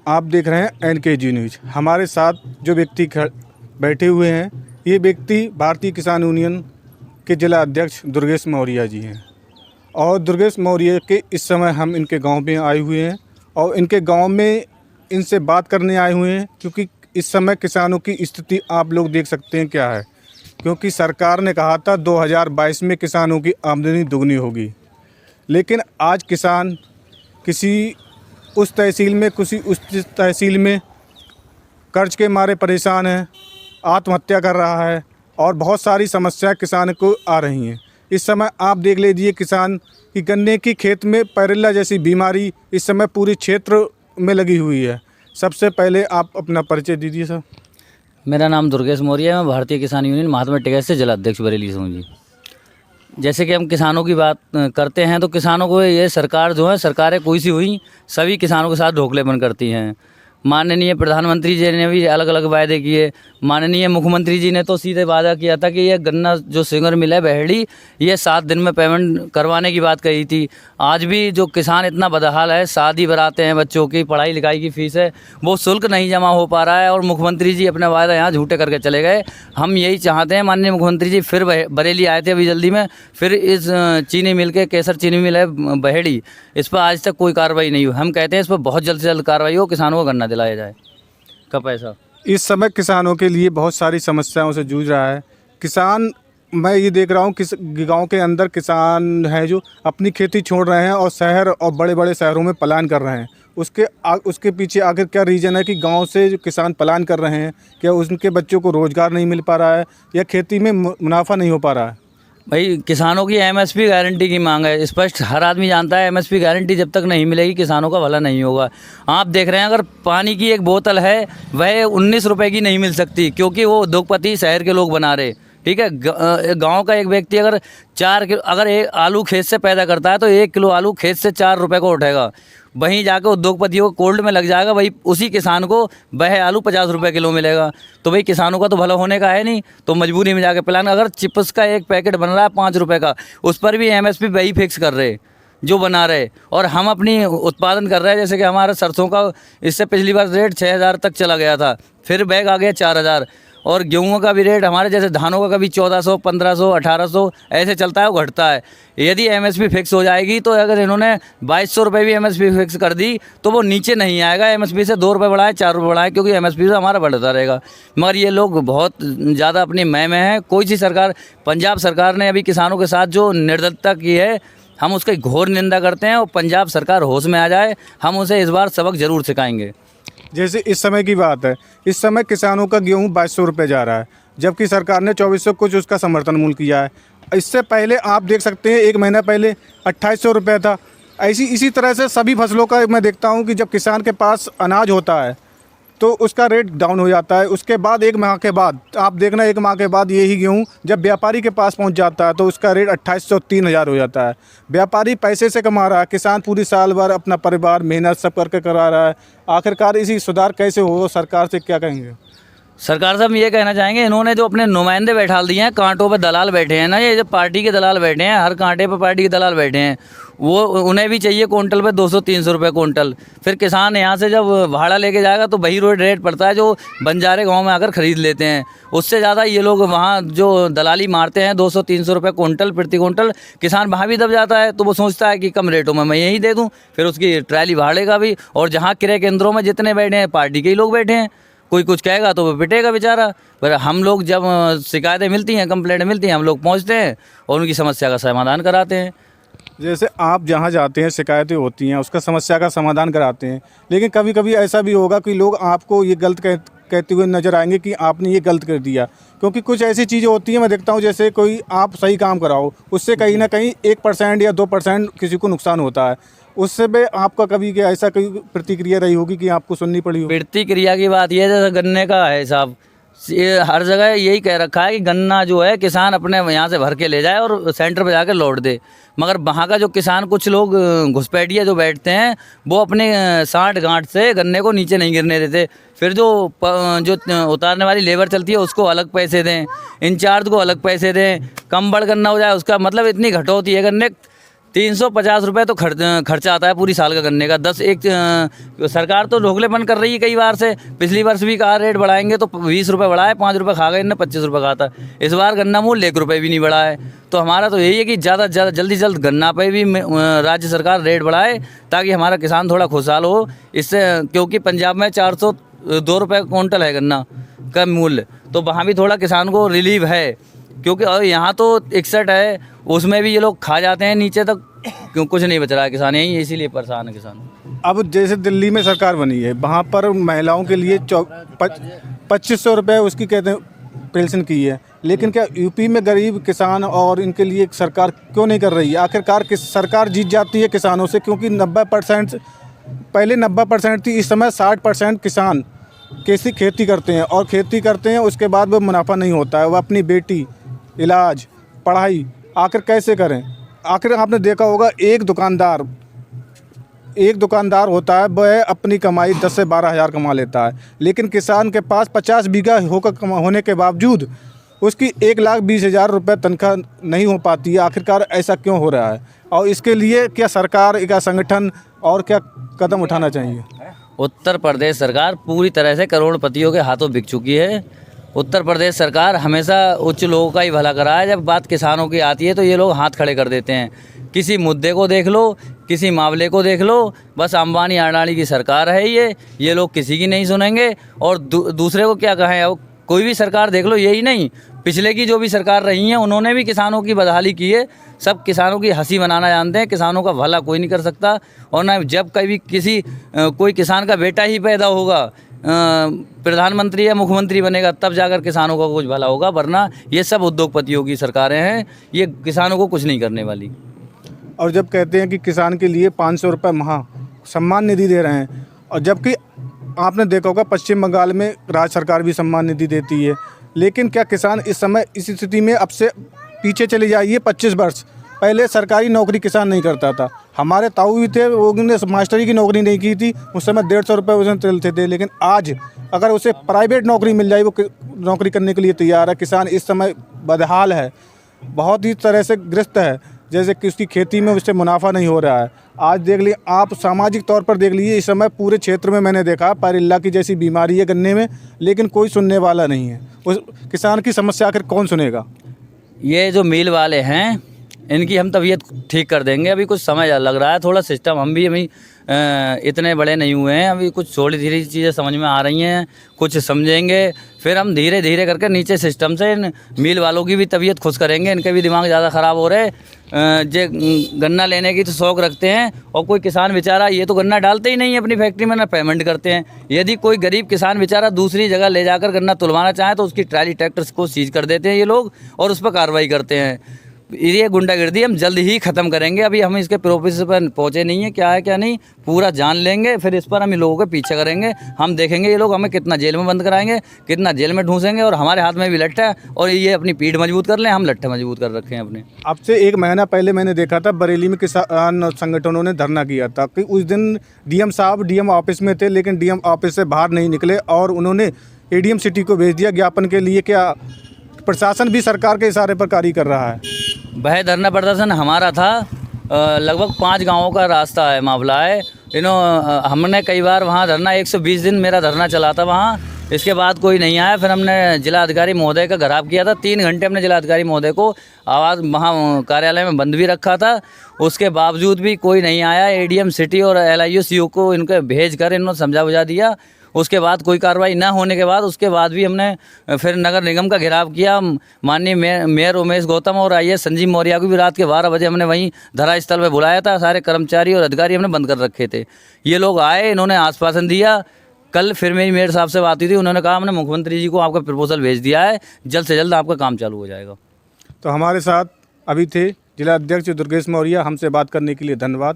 आप देख रहे हैं NKG न्यूज़। हमारे साथ जो व्यक्ति बैठे हुए हैं, ये व्यक्ति भारतीय किसान यूनियन के जिला अध्यक्ष दुर्गेश मौर्य जी हैं। और दुर्गेश मौर्य के इस समय हम इनके गांव में आए हुए हैं और इनके गांव में इनसे बात करने आए हुए हैं, क्योंकि इस समय किसानों की स्थिति आप लोग देख सकते हैं क्या है। क्योंकि सरकार ने कहा था 2022 में किसानों की आमदनी दुगनी होगी, लेकिन आज किसान किसी उस तहसील में किसी उस तहसील में कर्ज के मारे परेशान है, आत्महत्या कर रहा है और बहुत सारी समस्याएं किसान को आ रही हैं। इस समय आप देख लीजिए किसान की गन्ने की खेत में पैरेला जैसी बीमारी इस समय पूरे क्षेत्र में लगी हुई है। सबसे पहले आप अपना परिचय दीजिए सर। मेरा नाम दुर्गेश मौर्य है। मैं भारतीय किसान यूनियन महात्मा टिकैत से जिला अध्यक्ष बरेली से हूँ जी। जैसे कि हम किसानों की बात करते हैं तो किसानों को ये सरकार जो है, सरकारें कोई सी हुई, सभी किसानों के साथ ढोकलेपन करती हैं। माननीय प्रधानमंत्री जी ने भी अलग अलग वायदे किए। माननीय मुख्यमंत्री जी ने तो सीधे वादा किया था कि ये गन्ना जो सिंगर मिल है बहेड़ी, ये 7 दिन में पेमेंट करवाने की बात कही थी। आज भी जो किसान इतना बदहाल है, शादी बराते हैं, बच्चों की पढ़ाई लिखाई की फ़ीस है, वो शुल्क नहीं जमा हो पा रहा है और मुख्यमंत्री जी अपने वायदा यहाँ झूठे करके चले गए। हम यही चाहते हैं, माननीय मुख्यमंत्री जी फिर बरेली आए थे अभी जल्दी में, फिर इस चीनी मिल के, केसर चीनी मिल है बहेड़ी, इस पर आज तक कोई कार्रवाई नहीं हुई। हम कहते हैं इस पर बहुत जल्द से जल्द कार्रवाई हो, किसानों को गन्ना दिलाया जाए का पैसा। इस समय किसानों के लिए बहुत सारी समस्याओं से जूझ रहा है किसान। मैं ये देख रहा हूँ कि गांव के अंदर किसान हैं जो अपनी खेती छोड़ रहे हैं और शहर और बड़े बड़े शहरों में पलायन कर रहे हैं। उसके पीछे आखिर क्या रीज़न है कि गांव से जो किसान पलायन कर रहे हैं, क्या उनके बच्चों को रोज़गार नहीं मिल पा रहा है या खेती में मुनाफा नहीं हो पा रहा है? भाई, किसानों की MSP गारंटी की मांग है। स्पष्ट हर आदमी जानता है MSP गारंटी जब तक नहीं मिलेगी किसानों का भला नहीं होगा। आप देख रहे हैं, अगर पानी की एक बोतल है वह 19 रुपए की नहीं मिल सकती, क्योंकि वो उद्योगपति शहर के लोग बना रहे। ठीक है, गांव का एक व्यक्ति अगर 4 किलो अगर एक आलू खेत से पैदा करता है तो 1 किलो आलू खेत से 4 रुपये को उठेगा। वहीं जाकर उद्योगपतियों को कोल्ड में लग जाएगा, वही उसी किसान को वह आलू 50 रुपये किलो मिलेगा। तो भाई किसानों का तो भला होने का है नहीं, तो मजबूरी में जाकर प्लान। अगर चिप्स का एक पैकेट बन रहा है 5 रुपये का, उस पर भी MSP वही फिक्स कर रहे जो बना रहे, और हम अपनी उत्पादन कर रहे हैं। जैसे कि हमारे सरसों का इससे पिछली बार रेट 6000 तक चला गया था, फिर बैग आ गया 4000। और गेहूँ का भी रेट हमारे जैसे धानों का कभी 1400, 1500, 1800 ऐसे चलता है, वो घटता है। यदि MSP फिक्स हो जाएगी तो अगर इन्होंने 2200 रुपये भी MSP फिक्स कर दी तो वो नीचे नहीं आएगा। MSP से 2 रुपये बढ़ाए, 4 रुपये बढ़ाए, क्योंकि MSP से हमारा बढ़ता रहेगा। मगर ये लोग बहुत ज़्यादा अपनी मैं में हैं। कोई सी सरकार, पंजाब सरकार ने अभी किसानों के साथ जो निर्दयता की है, हम उसकी घोर निंदा करते हैं। और पंजाब सरकार होश में आ जाए, हम उसे इस बार सबक ज़रूर सिखाएंगे। जैसे इस समय की बात है, इस समय किसानों का गेहूँ 2200 रुपये जा रहा है, जबकि सरकार ने 2400 कुछ उसका समर्थन मूल्य किया है। इससे पहले आप देख सकते हैं 1 महीना पहले 2800 रुपये था। इसी तरह से सभी फसलों का मैं देखता हूँ कि जब किसान के पास अनाज होता है तो उसका रेट डाउन हो जाता है। उसके बाद 1 माह के बाद आप देखना, 1 माह के बाद यही गेहूँ जब व्यापारी के पास पहुंच जाता है तो उसका रेट 2800 3000 हो जाता है। व्यापारी पैसे से कमा रहा है, किसान पूरी साल भर अपना परिवार मेहनत सब करके करा रहा है। आखिरकार इसी सुधार कैसे हो, सरकार से क्या कहेंगे? सरकार से हम ये कहना चाहेंगे, इन्होंने जो अपने नुमाइंदे बैठा दिए हैं, कांटों पे दलाल बैठे हैं ना, ये जो पार्टी के दलाल बैठे हैं, हर कांटे पे पार्टी के दलाल बैठे हैं, वो उन्हें भी चाहिए क्विंटल पे 200-300 रुपये क्विंटल। फिर किसान यहाँ से जब भाड़ा लेके जाएगा तो वही रेट पड़ता है जो बंजारे गांव में आकर ख़रीद लेते हैं। उससे ज़्यादा ये लोग वहाँ जो दलाली मारते हैं 200-300 रुपये क्विंटल प्रति क्विंटल, किसान वहाँ भी दब जाता है। तो वो सोचता है कि कम रेटों में मैं यहीं दे दूँ, फिर उसकी ट्रैली भाड़े का भी। और जहाँ क्रय केंद्रों में जितने बैठे हैं पार्टी के ही लोग बैठे हैं, कोई कुछ कहेगा तो वो पिटेगा बेचारा। पर हम लोग जब शिकायतें मिलती हैं, कंप्लेंट मिलती हैं, हम लोग पहुंचते हैं और उनकी समस्या का समाधान कराते हैं। जैसे आप जहाँ जाते हैं शिकायतें होती हैं, उसका समस्या का समाधान कराते हैं, लेकिन कभी कभी ऐसा भी होगा कि लोग आपको ये गलत कहते हुए नज़र आएंगे कि आपने ये गलत कर दिया। क्योंकि कुछ ऐसी चीज़ें होती हैं, मैं देखता हूँ जैसे कोई आप सही काम कराओ, उससे कहीं ना कहीं 1% या 2% किसी को नुकसान होता है। उससे भी आपका कभी क्या ऐसा कोई प्रतिक्रिया रही होगी कि आपको सुननी पड़ी हो? प्रतिक्रिया की बात यह है, जैसे गन्ने का है साहब, ये हर जगह यही कह रखा है कि गन्ना जो है किसान अपने यहाँ से भर के ले जाए और सेंटर पर जाकर लौट दे। मगर वहाँ का जो किसान, कुछ लोग घुसपैठिए जो बैठते हैं, वो अपने साँठ गांठ से गन्ने को नीचे नहीं गिरने देते। फिर जो उतारने वाली लेबर चलती है उसको अलग पैसे दें, इंचार्ज को अलग पैसे दें, कम बढ़ गन्ना हो जाए उसका मतलब इतनी घटोती है गन्ने 350 रुपये तो खर्चा आता है पूरी साल का गन्ने का। 10 एक सरकार तो ढोकलेपन कर रही है कई बार से। पिछली वर्ष भी कहा रेट बढ़ाएंगे तो 20 रुपये बढ़ाए, 5 रुपये खा गए, इन्हें 25 रुपये कहा था। इस बार गन्ना मूल्य 1 रुपये भी नहीं बढ़ा है। तो हमारा तो यही है कि ज़्यादा से ज़्यादा जल्दी से जल्द गन्ना पे भी राज्य सरकार रेट बढ़ाए ताकि हमारा किसान थोड़ा खुशहाल हो इससे, क्योंकि पंजाब में 402 रुपये क्विंटल है गन्ना का मूल्य, तो वहाँ भी थोड़ा किसान को रिलीफ है। क्योंकि और यहाँ तो 61 है, उसमें भी ये लोग खा जाते हैं नीचे तक, क्यों कुछ नहीं बच रहा है किसान, यही इसीलिए परेशान है किसान। अब जैसे दिल्ली में सरकार बनी है, वहाँ पर महिलाओं के लिए 2500 रुपये उसकी कहते हैं पेंशन की है, लेकिन क्या यूपी में गरीब किसान और इनके लिए सरकार क्यों नहीं कर रही है? आखिरकार सरकार जीत जाती है किसानों से, क्योंकि 90% पहले 90% थी, इस समय 60% किसान कैसी खेती करते हैं और खेती करते हैं, उसके बाद वो मुनाफा नहीं होता है। वह अपनी बेटी, इलाज, पढ़ाई आखिर कैसे करें? आखिर आपने देखा होगा एक दुकानदार होता है, वह अपनी कमाई 10 से 12 हज़ार कमा लेता है, लेकिन किसान के पास 50 बीघा होने के बावजूद उसकी 1,20,000 रुपये तनख्वाह नहीं हो पाती है। आखिरकार ऐसा क्यों हो रहा है? और इसके लिए क्या सरकार, क्या संगठन और क्या कदम उठाना चाहिए? उत्तर प्रदेश सरकार पूरी तरह से करोड़पतियों के हाथों बिक चुकी है। उत्तर प्रदेश सरकार हमेशा उच्च लोगों का ही भला करा है, जब बात किसानों की आती है तो ये लोग हाथ खड़े कर देते हैं। किसी मुद्दे को देख लो, किसी मामले को देख लो, बस अंबानी अडानी की सरकार है ये लोग किसी की नहीं सुनेंगे। और दूसरे को क्या कहें, अब कोई भी सरकार देख लो, यही नहीं पिछले की जो भी सरकार रही हैं उन्होंने भी किसानों की बदहाली की है। सब किसानों की हंसी बनाना जानते हैं, किसानों का भला कोई नहीं कर सकता। और ना जब कभी कोई किसान का बेटा ही पैदा होगा, प्रधानमंत्री या मुख्यमंत्री बनेगा, तब जाकर किसानों का कुछ भला होगा, वरना ये सब उद्योगपतियों की सरकारें हैं, ये किसानों को कुछ नहीं करने वाली। और जब कहते हैं कि किसान के लिए 500 रुपये माह सम्मान निधि दे रहे हैं, और जबकि आपने देखा होगा पश्चिम बंगाल में राज्य सरकार भी सम्मान निधि देती है, लेकिन क्या किसान इस समय इस स्थिति में अब से पीछे चले जाइए 25 वर्ष पहले सरकारी नौकरी किसान नहीं करता था। हमारे ताऊ भी थे, उन्होंने मास्टरी की नौकरी नहीं की थी, उस समय 150 रुपये उसमें चलते थे, लेकिन आज अगर उसे प्राइवेट नौकरी मिल जाए वो नौकरी करने के लिए तैयार है। किसान इस समय बदहाल है, बहुत ही तरह से ग्रस्त है, जैसे कि उसकी खेती में उससे मुनाफा नहीं हो रहा है। आज देख लीजिए आप, सामाजिक तौर पर देख लीजिए, इस समय पूरे क्षेत्र में मैंने देखा पायरिल्ला की जैसी बीमारी है गन्ने में, लेकिन कोई सुनने वाला नहीं है। उस किसान की समस्या आखिर कौन सुनेगा? ये जो मिल वाले हैं इनकी हम तबीयत ठीक कर देंगे, अभी कुछ समय लग रहा है, थोड़ा सिस्टम हम भी अभी इतने बड़े नहीं हुए हैं, अभी कुछ थोड़ी धीरे चीज़ें समझ में आ रही हैं, कुछ समझेंगे, फिर हम धीरे धीरे करके नीचे सिस्टम से इन मिल वालों की भी तबीयत खुश करेंगे। इनके भी दिमाग ज़्यादा ख़राब हो रहे, जो गन्ना लेने की तो शौक़ रखते हैं, और कोई किसान बेचारा ये तो गन्ना डालते ही नहीं है अपनी फैक्ट्री में, ना पेमेंट करते हैं। यदि कोई गरीब किसान बेचारा दूसरी जगह ले जाकर गन्ना तुलवाना चाहे तो उसकी ट्राली ट्रैक्टर्स को सीज कर देते हैं ये लोग, और उस पर कार्रवाई करते हैं। ये गुंडागर्दी हम जल्द ही ख़त्म करेंगे। अभी हम इसके प्रोसेस पर पहुँचे नहीं है, क्या है क्या नहीं, पूरा जान लेंगे, फिर इस पर हम इन लोगों के पीछे करेंगे। हम देखेंगे ये लोग हमें कितना जेल में बंद कराएंगे, कितना जेल में ढूंसेंगे, और हमारे हाथ में भी लट्ठा है, और ये अपनी पीठ मजबूत कर लें, हम लट्ठे मजबूत कर रखे हैं अपने। अब से 1 महीना पहले मैंने देखा था बरेली में किसान संगठनों ने धरना किया था कि उस दिन डीएम साहब डीएम ऑफिस में थे, लेकिन डीएम ऑफिस से बाहर नहीं निकले और उन्होंने एडीएम सिटी को भेज दिया ज्ञापन के लिए। क्या प्रशासन भी सरकार के इशारे पर कार्य कर रहा है? वह धरना प्रदर्शन हमारा था, लगभग 5 गांवों का रास्ता है, मामला है। हमने कई बार वहाँ धरना, 120 दिन मेरा धरना चला था वहाँ, इसके बाद कोई नहीं आया। फिर हमने जिला अधिकारी महोदय का घेराव किया था, 3 घंटे हमने जिला अधिकारी महोदय को आवाज़ वहाँ कार्यालय में बंद भी रखा था, उसके बावजूद भी कोई नहीं आया। एडीएम सिटी और LIO CO को इनके भेज कर इन्होंने समझा बुझा दिया, उसके बाद कोई कार्रवाई ना होने के बाद उसके बाद भी हमने फिर नगर निगम का घेराव किया। माननीय मेयर उमेश गौतम और IAS संजीव मौर्य को भी रात के 12 बजे हमने वहीं धरा स्थल पर बुलाया था। सारे कर्मचारी और अधिकारी हमने बंद कर रखे थे। ये लोग आए, इन्होंने आश्वासन दिया। कल फिर मेरी मेयर साहब से बात हुई थी, उन्होंने कहा हमने मुख्यमंत्री जी को आपका प्रपोजल भेज दिया है, जल्द से जल्द आपका काम चालू हो जाएगा। तो हमारे साथ अभी थे जिला अध्यक्ष दुर्गेश मौर्य, हमसे बात करने के लिए धन्यवाद।